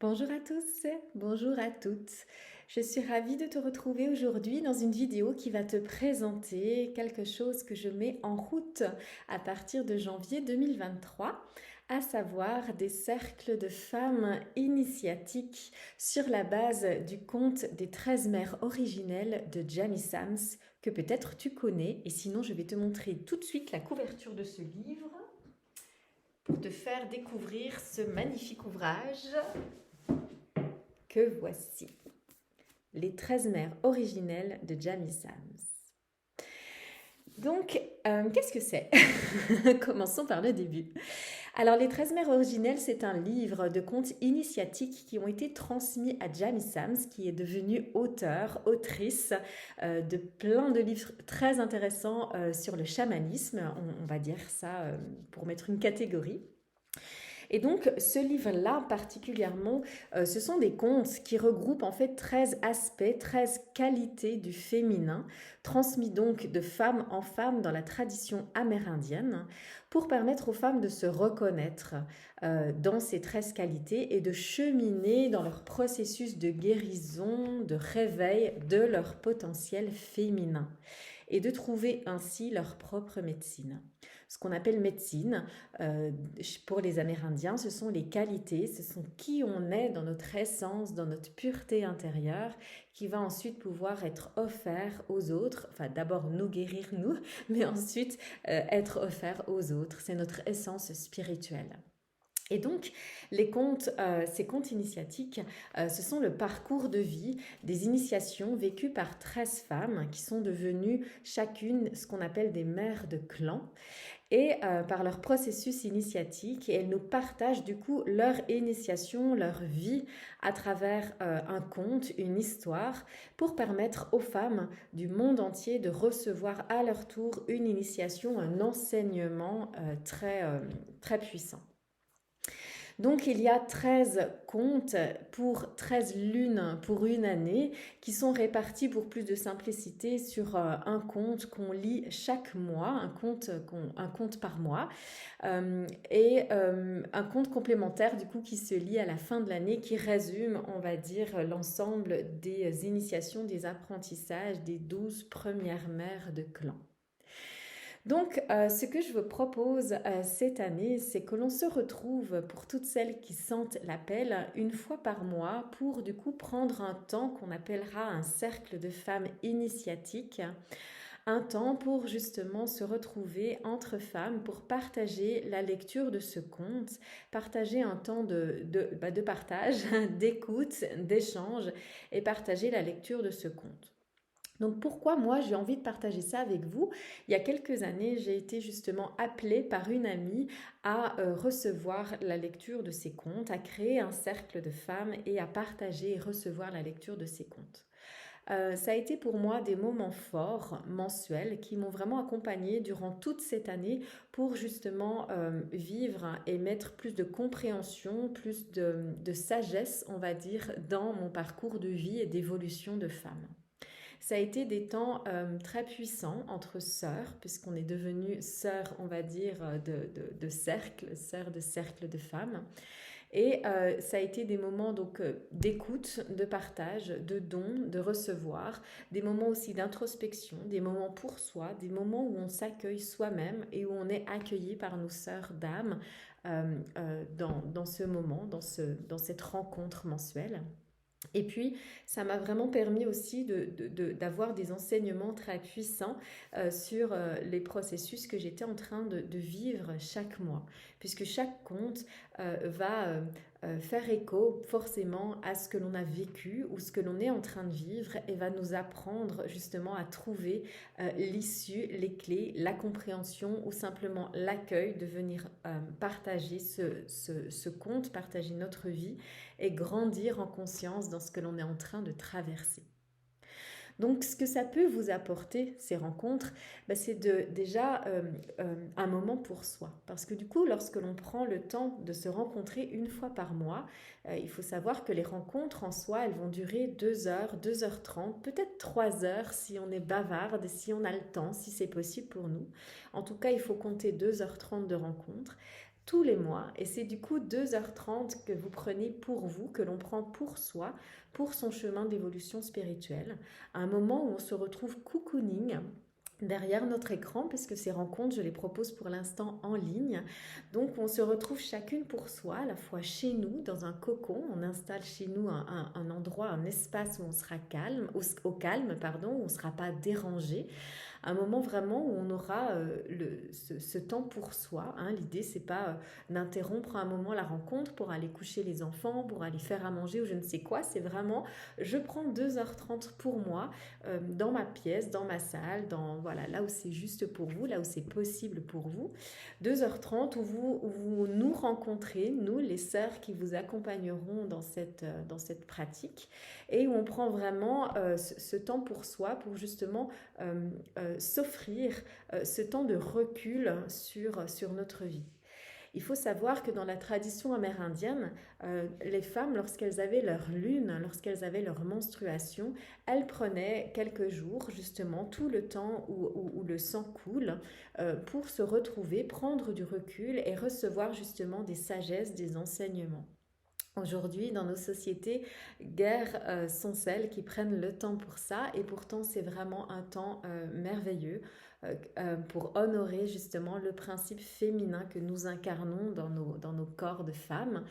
Bonjour à tous, bonjour à toutes. Je suis ravie de te retrouver aujourd'hui dans une vidéo qui va te présenter quelque chose que je mets en route à partir de janvier 2023, à savoir des cercles de femmes initiatiques sur la base du conte des 13 mères originelles de Jamie Sams que peut-être tu connais, et sinon je vais te montrer tout de suite la couverture de ce livre pour te faire découvrir ce magnifique ouvrage que voici. Les 13 mères originelles de Jamie Sams. Donc, qu'est-ce que c'est? Commençons par le début. Alors, Les 13 mères originelles, c'est un livre de contes initiatiques qui ont été transmis à Jamie Sams, qui est devenue auteure, autrice de plein de livres très intéressants sur le chamanisme, on va dire ça pour mettre une catégorie. Et donc, ce livre-là particulièrement, ce sont des contes qui regroupent en fait 13 aspects, 13 qualités du féminin, transmis donc de femme en femme dans la tradition amérindienne, pour permettre aux femmes de se reconnaître dans ces 13 qualités et de cheminer dans leur processus de guérison, de réveil de leur potentiel féminin et de trouver ainsi leur propre médecine. Ce qu'on appelle médecine, pour les Amérindiens, ce sont les qualités, ce sont qui on est dans notre essence, dans notre pureté intérieure, qui va ensuite pouvoir être offert aux autres, enfin d'abord nous guérir nous, mais ensuite être offert aux autres. C'est notre essence spirituelle. Et donc, ces contes initiatiques, ce sont le parcours de vie des initiations vécues par 13 femmes qui sont devenues chacune ce qu'on appelle des mères de clan. Et par leur processus initiatique, elles nous partagent du coup leur initiation, leur vie à travers un conte, une histoire, pour permettre aux femmes du monde entier de recevoir à leur tour une initiation, un enseignement très puissant. Donc il y a 13 contes pour 13 lunes pour une année qui sont répartis pour plus de simplicité sur un conte qu'on lit chaque mois, un conte par mois, et un conte complémentaire du coup qui se lit à la fin de l'année qui résume, on va dire, l'ensemble des initiations, des apprentissages des 12 premières mères de clan. Donc, ce que je vous propose cette année, c'est que l'on se retrouve pour toutes celles qui sentent l'appel une fois par mois pour du coup prendre un temps qu'on appellera un cercle de femmes initiatiques, un temps pour justement se retrouver entre femmes pour partager la lecture de ce conte, partager un temps de partage, d'écoute, d'échange et partager la lecture de ce conte. Donc pourquoi moi j'ai envie de partager ça avec vous? Il y a quelques années, j'ai été justement appelée par une amie à recevoir la lecture de ses contes, à créer un cercle de femmes et à partager et recevoir la lecture de ses contes. Ça a été pour moi des moments forts, mensuels, qui m'ont vraiment accompagnée durant toute cette année pour justement vivre et mettre plus de compréhension, plus de sagesse, on va dire, dans mon parcours de vie et d'évolution de femme. Ça a été des temps très puissants entre sœurs, puisqu'on est devenues sœurs, on va dire, de cercle, sœurs de cercle de femmes. Et ça a été des moments donc d'écoute, de partage, de don, de recevoir, des moments aussi d'introspection, des moments pour soi, des moments où on s'accueille soi-même et où on est accueilli par nos sœurs d'âme dans ce moment, dans cette rencontre mensuelle. Et puis, ça m'a vraiment permis aussi d'avoir des enseignements très puissants sur les processus que j'étais en train de vivre chaque mois, puisque chaque conte va faire écho forcément à ce que l'on a vécu ou ce que l'on est en train de vivre et va nous apprendre justement à trouver l'issue, les clés, la compréhension ou simplement l'accueil de venir partager ce conte, partager notre vie et grandir en conscience dans ce que l'on est en train de traverser. Donc, ce que ça peut vous apporter, ces rencontres, c'est déjà un moment pour soi. Parce que du coup, lorsque l'on prend le temps de se rencontrer une fois par mois, il faut savoir que les rencontres en soi, elles vont durer 2 heures, 2h30, peut-être 3 heures si on est bavarde, si on a le temps, si c'est possible pour nous. En tout cas, il faut compter 2h30 de rencontres. tous les mois. Et c'est du coup 2h30 que vous prenez pour vous, que l'on prend pour soi, pour son chemin d'évolution spirituelle. Un moment où on se retrouve cocooning derrière notre écran, puisque ces rencontres, je les propose pour l'instant en ligne. Donc, on se retrouve chacune pour soi, à la fois chez nous, dans un cocon. On installe chez nous un endroit, un espace où on sera calme, au calme, pardon, où on ne sera pas dérangé. Un moment vraiment où on aura ce temps pour soi, hein. L'idée, c'est pas d'interrompre un moment la rencontre pour aller coucher les enfants, pour aller faire à manger ou je ne sais quoi. C'est vraiment, je prends 2h30 pour moi, dans ma pièce, dans ma salle, voilà, là où c'est juste pour vous, là où c'est possible pour vous. 2h30 où vous nous rencontrez, nous, les sœurs qui vous accompagneront dans cette pratique, et où on prend vraiment ce temps pour soi, pour justement s'offrir ce temps de recul sur notre vie. Il faut savoir que dans la tradition amérindienne, les femmes, lorsqu'elles avaient leur lune, lorsqu'elles avaient leur menstruation, elles prenaient quelques jours, justement, tout le temps où le sang coule, pour se retrouver, prendre du recul et recevoir justement des sagesses, des enseignements. Aujourd'hui, dans nos sociétés, guère sont celles qui prennent le temps pour ça, et pourtant c'est vraiment un temps merveilleux pour honorer justement le principe féminin que nous incarnons dans nos corps de femmes,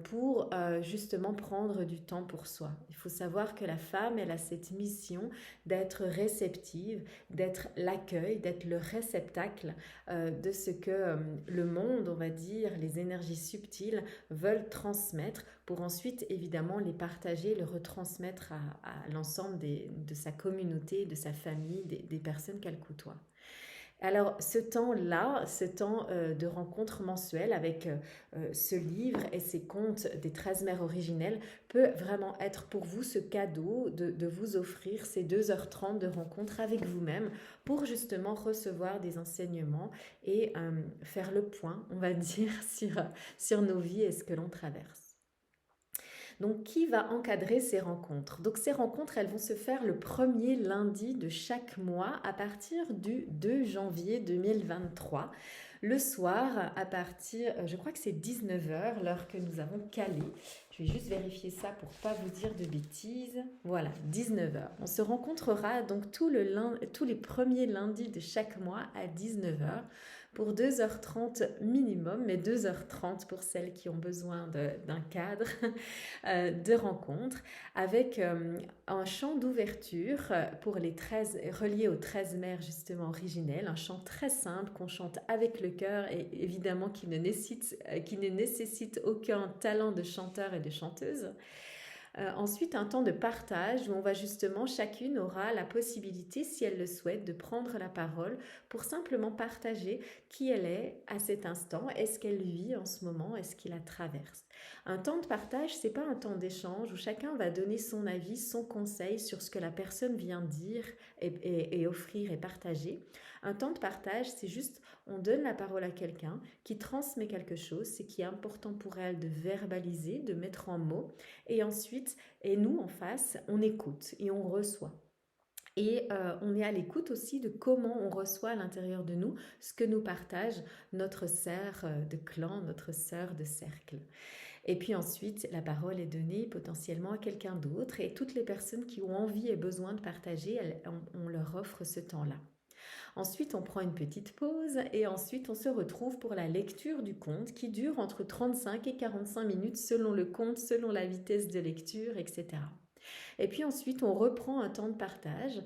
pour justement prendre du temps pour soi. Il faut savoir que la femme, elle a cette mission d'être réceptive, d'être l'accueil, d'être le réceptacle de ce que le monde, on va dire, les énergies subtiles veulent transmettre, pour ensuite évidemment les partager, le retransmettre à l'ensemble de sa communauté, de sa famille, des personnes qu'elle côtoie. Alors ce temps-là, ce temps de rencontre mensuelle avec ce livre et ces contes des 13 mères originelles peut vraiment être pour vous ce cadeau de vous offrir ces 2h30 de rencontre avec vous-même pour justement recevoir des enseignements et faire le point, on va dire, sur nos vies et ce que l'on traverse. Donc, qui va encadrer ces rencontres? Donc, ces rencontres, elles vont se faire le premier lundi de chaque mois à partir du 2 janvier 2023. Le soir, à partir, je crois que c'est 19h, l'heure que nous avons calée. Je vais juste vérifier ça pour ne pas vous dire de bêtises. Voilà, 19h. On se rencontrera donc tous les premiers lundis de chaque mois à 19h pour 2h30 minimum, mais 2h30 pour celles qui ont besoin d'un cadre de rencontre, avec un chant d'ouverture pour les 13, relié aux 13 mères justement originelles, un chant très simple qu'on chante avec le cœur et évidemment qui ne nécessite aucun talent de chanteur et de chanteuse. Ensuite, un temps de partage où on va justement, chacune aura la possibilité, si elle le souhaite, de prendre la parole pour simplement partager qui elle est à cet instant, est-ce qu'elle vit en ce moment, est-ce qu'il la traverse. Un temps de partage, c'est pas un temps d'échange où chacun va donner son avis, son conseil sur ce que la personne vient dire et offrir et partager. Un temps de partage, c'est juste, on donne la parole à quelqu'un qui transmet quelque chose, c'est qui est important pour elle de verbaliser, de mettre en mots, et ensuite, et nous en face, on écoute et on reçoit. Et on est à l'écoute aussi de comment on reçoit à l'intérieur de nous ce que nous partage notre sœur de clan, notre sœur de cercle. Et puis ensuite, la parole est donnée potentiellement à quelqu'un d'autre, et toutes les personnes qui ont envie et besoin de partager, on leur offre ce temps-là. Ensuite, on prend une petite pause et ensuite on se retrouve pour la lecture du conte qui dure entre 35 et 45 minutes selon le conte, selon la vitesse de lecture, etc. Et puis ensuite, on reprend un temps de partage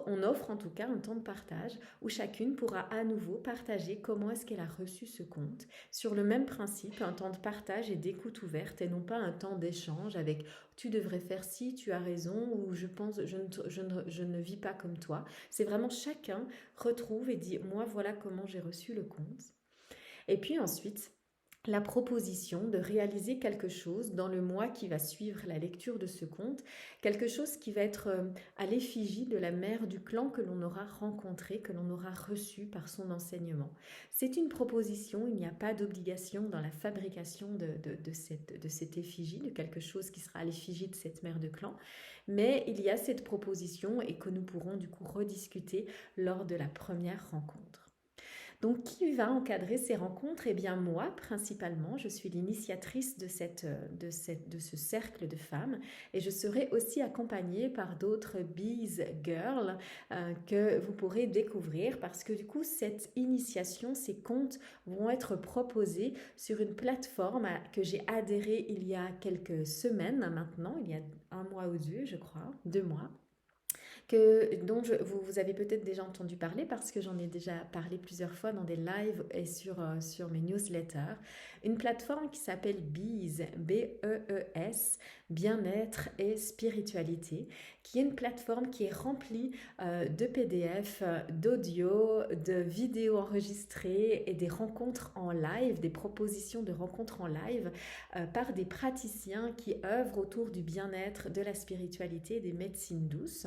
on offre en tout cas un temps de partage où chacune pourra à nouveau partager comment est-ce qu'elle a reçu ce conte sur le même principe, un temps de partage et d'écoute ouverte et non pas un temps d'échange avec tu devrais faire ci, tu as raison ou je pense, je ne vis pas comme toi. C'est vraiment chacun retrouve et dit moi voilà comment j'ai reçu le conte. Et puis ensuite, la proposition de réaliser quelque chose dans le mois qui va suivre la lecture de ce conte, quelque chose qui va être à l'effigie de la mère du clan que l'on aura rencontrée, que l'on aura reçue par son enseignement. C'est une proposition, il n'y a pas d'obligation dans la fabrication de cette effigie, de quelque chose qui sera à l'effigie de cette mère de clan, mais il y a cette proposition et que nous pourrons du coup rediscuter lors de la première rencontre. Donc, qui va encadrer ces rencontres? Eh bien, moi, principalement, je suis l'initiatrice de ce cercle de femmes et je serai aussi accompagnée par d'autres Bees Girls que vous pourrez découvrir parce que du coup, cette initiation, ces comptes vont être proposés sur une plateforme que j'ai adhérée il y a quelques semaines maintenant, il y a un mois ou deux, je crois, 2 mois dont vous avez peut-être déjà entendu parler parce que j'en ai déjà parlé plusieurs fois dans des lives et sur mes newsletters. Une plateforme qui s'appelle Bees, B-E-E-S, Bien-être et Spiritualité, qui est une plateforme qui est remplie de PDF, d'audio, de vidéos enregistrées et des rencontres en live, des propositions de rencontres en live par des praticiens qui œuvrent autour du bien-être, de la spiritualité et des médecines douces.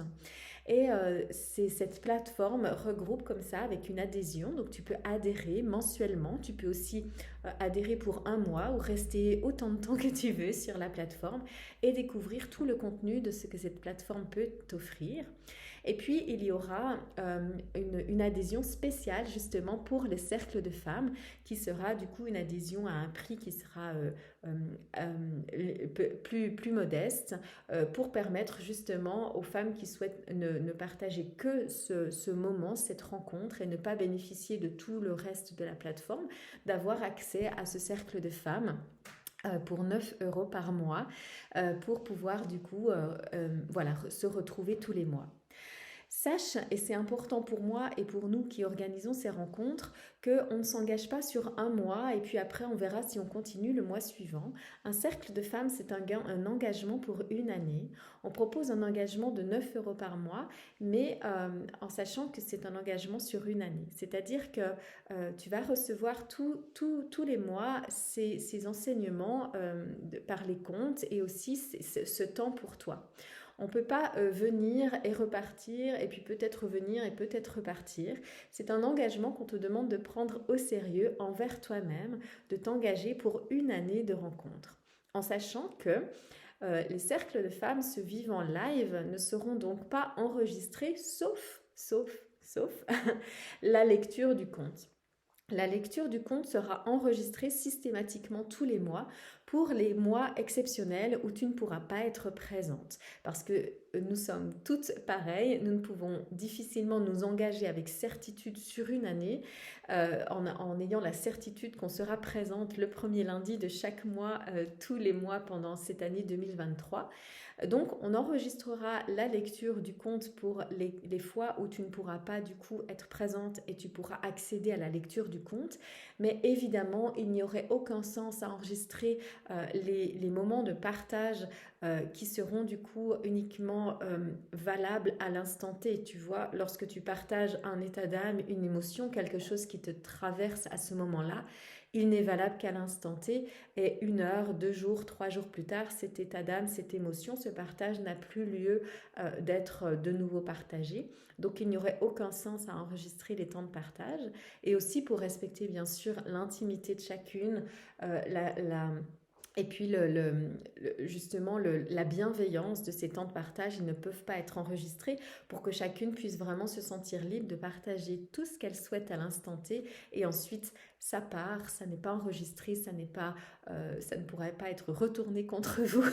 Et cette plateforme regroupe comme ça avec une adhésion. Donc tu peux adhérer mensuellement, tu peux aussi adhérer pour un mois ou rester autant de temps que tu veux sur la plateforme et découvrir tout le contenu de ce que cette plateforme peut t'offrir. Et puis, il y aura une adhésion spéciale justement pour le cercle de femmes qui sera du coup une adhésion à un prix qui sera plus modeste pour permettre justement aux femmes qui souhaitent ne partager que ce moment, cette rencontre et ne pas bénéficier de tout le reste de la plateforme, d'avoir accès à ce cercle de femmes pour 9 € par mois pour pouvoir du coup voilà, se retrouver tous les mois. Sache, et c'est important pour moi et pour nous qui organisons ces rencontres, qu'on ne s'engage pas sur un mois et puis après on verra si on continue le mois suivant. Un cercle de femmes, c'est un engagement pour une année. On propose un engagement de 9 € par mois, mais en sachant que c'est un engagement sur une année. C'est-à-dire que tu vas recevoir tous les mois ces enseignements par les comptes et aussi ce temps pour toi. On ne peut pas venir et repartir et puis peut-être revenir et peut-être repartir. C'est un engagement qu'on te demande de prendre au sérieux envers toi-même, de t'engager pour une année de rencontre. En sachant que les cercles de femmes se vivent en live ne seront donc pas enregistrés sauf la lecture du compte. La lecture du compte sera enregistrée systématiquement tous les mois pour les mois exceptionnels où tu ne pourras pas être présente. Parce que nous sommes toutes pareilles, nous ne pouvons difficilement nous engager avec certitude sur une année en ayant la certitude qu'on sera présente le premier lundi de chaque mois, tous les mois pendant cette année 2023. Donc, on enregistrera la lecture du compte pour les fois où tu ne pourras pas du coup être présente et tu pourras accéder à la lecture du compte. Mais évidemment, il n'y aurait aucun sens à enregistrer les moments de partage qui seront du coup uniquement valables à l'instant T. Tu vois, lorsque tu partages un état d'âme, une émotion, quelque chose qui te traverse à ce moment-là, il n'est valable qu'à l'instant T et 1 heure, 2 jours, 3 jours plus tard, cet état d'âme, cette émotion, ce partage n'a plus lieu d'être de nouveau partagé. Donc il n'y aurait aucun sens à enregistrer les temps de partage et aussi pour respecter bien sûr l'intimité de chacune, et puis justement la bienveillance de ces temps de partage, ils ne peuvent pas être enregistrés pour que chacune puisse vraiment se sentir libre de partager tout ce qu'elle souhaite à l'instant T et ensuite ça part, ça n'est pas enregistré, ça ne pourrait pas être retourné contre vous,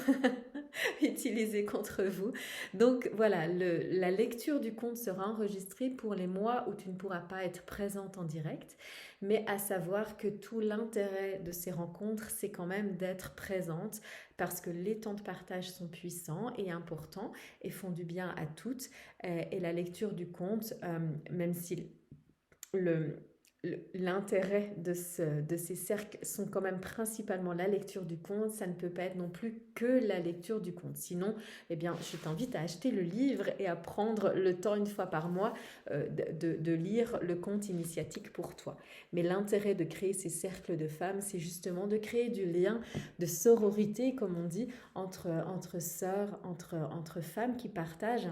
utilisé contre vous. Donc voilà, la lecture du compte sera enregistrée pour les mois où tu ne pourras pas être présente en direct, mais à savoir que tout l'intérêt de ces rencontres, c'est quand même d'être présente parce que les temps de partage sont puissants et importants et font du bien à toutes. Et la lecture du compte, même si l'intérêt de ces cercles sont quand même principalement la lecture du compte, ça ne peut pas être non plus que la lecture du compte. Sinon, eh bien, je t'invite à acheter le livre et à prendre le temps une fois par mois de lire le compte initiatique pour toi. Mais l'intérêt de créer ces cercles de femmes, c'est justement de créer du lien de sororité, comme on dit, entre sœurs, entre femmes qui partagent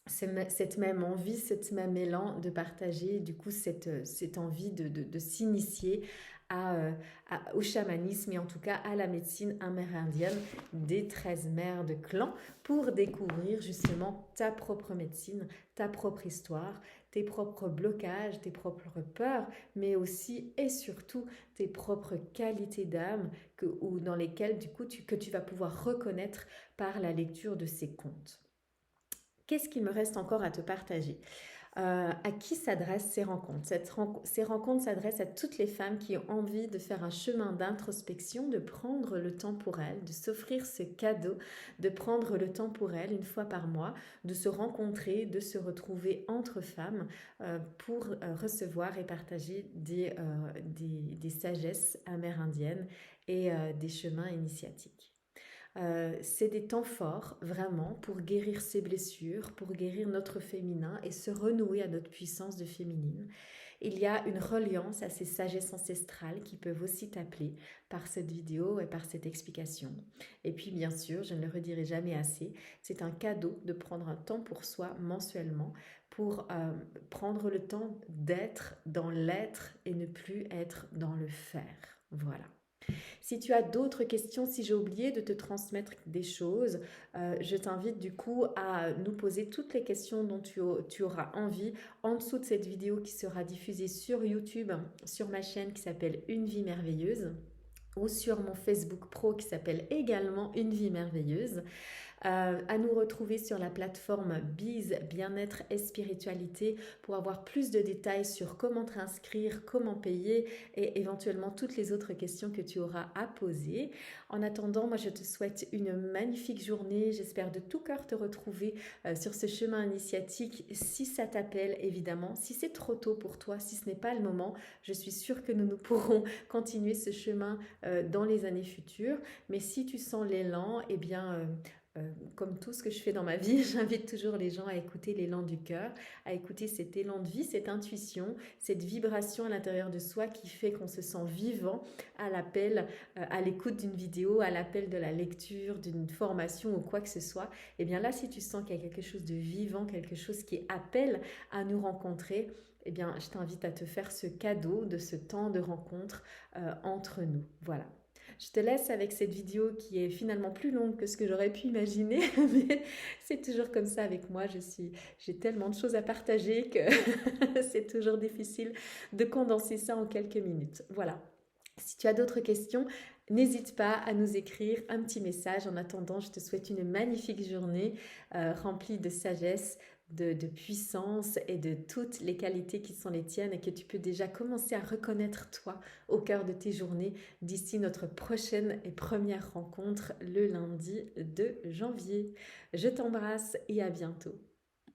cette même envie, cet même élan de partager du coup cette envie de s'initier au chamanisme et en tout cas à la médecine amérindienne des 13 mères de clan pour découvrir justement ta propre médecine, ta propre histoire, tes propres blocages, tes propres peurs, mais aussi et surtout tes propres qualités d'âme ou dans lesquelles du coup que tu vas pouvoir reconnaître par la lecture de ces contes. Qu'est-ce qu'il me reste encore à te partager? À qui s'adressent ces rencontres? Ces rencontres s'adressent à toutes les femmes qui ont envie de faire un chemin d'introspection, de prendre le temps pour elles, de s'offrir ce cadeau, de prendre le temps pour elles une fois par mois, de se rencontrer, de se retrouver entre femmes pour recevoir et partager des sagesses amérindiennes et des chemins initiatiques. C'est des temps forts, vraiment, pour guérir ses blessures, pour guérir notre féminin et se renouer à notre puissance de féminine. Il y a une reliance à ces sagesses ancestrales qui peuvent aussi t'appeler par cette vidéo et par cette explication. Et puis, bien sûr, je ne le redirai jamais assez, c'est un cadeau de prendre un temps pour soi mensuellement pour prendre le temps d'être dans l'être et ne plus être dans le faire. Voilà. Si tu as d'autres questions, si j'ai oublié de te transmettre des choses, je t'invite du coup à nous poser toutes les questions dont tu auras envie en dessous de cette vidéo qui sera diffusée sur YouTube, sur ma chaîne qui s'appelle Une vie merveilleuse ou sur mon Facebook Pro qui s'appelle également Une vie merveilleuse. À nous retrouver sur la plateforme Bise Bien-être et Spiritualité pour avoir plus de détails sur comment te réinscrire, comment payer et éventuellement toutes les autres questions que tu auras à poser. En attendant, moi je te souhaite une magnifique journée. J'espère de tout cœur te retrouver sur ce chemin initiatique si ça t'appelle évidemment. Si c'est trop tôt pour toi, si ce n'est pas le moment, je suis sûre que nous pourrons continuer ce chemin dans les années futures. Mais si tu sens l'élan, eh bien... comme tout ce que je fais dans ma vie, j'invite toujours les gens à écouter l'élan du cœur, à écouter cet élan de vie, cette intuition, cette vibration à l'intérieur de soi qui fait qu'on se sent vivant à l'appel, à l'écoute d'une vidéo, à l'appel de la lecture, d'une formation ou quoi que ce soit. Et bien là, si tu sens qu'il y a quelque chose de vivant, quelque chose qui appelle à nous rencontrer, eh bien, je t'invite à te faire ce cadeau de ce temps de rencontre entre nous. Voilà. Je te laisse avec cette vidéo qui est finalement plus longue que ce que j'aurais pu imaginer, mais c'est toujours comme ça avec moi. J'ai tellement de choses à partager que c'est toujours difficile de condenser ça en quelques minutes. Voilà. Si tu as d'autres questions, n'hésite pas à nous écrire un petit message. En attendant, je te souhaite une magnifique journée remplie de sagesse, de puissance et de toutes les qualités qui sont les tiennes et que tu peux déjà commencer à reconnaître toi au cœur de tes journées d'ici notre prochaine et première rencontre le lundi 2 janvier. Je t'embrasse et à bientôt.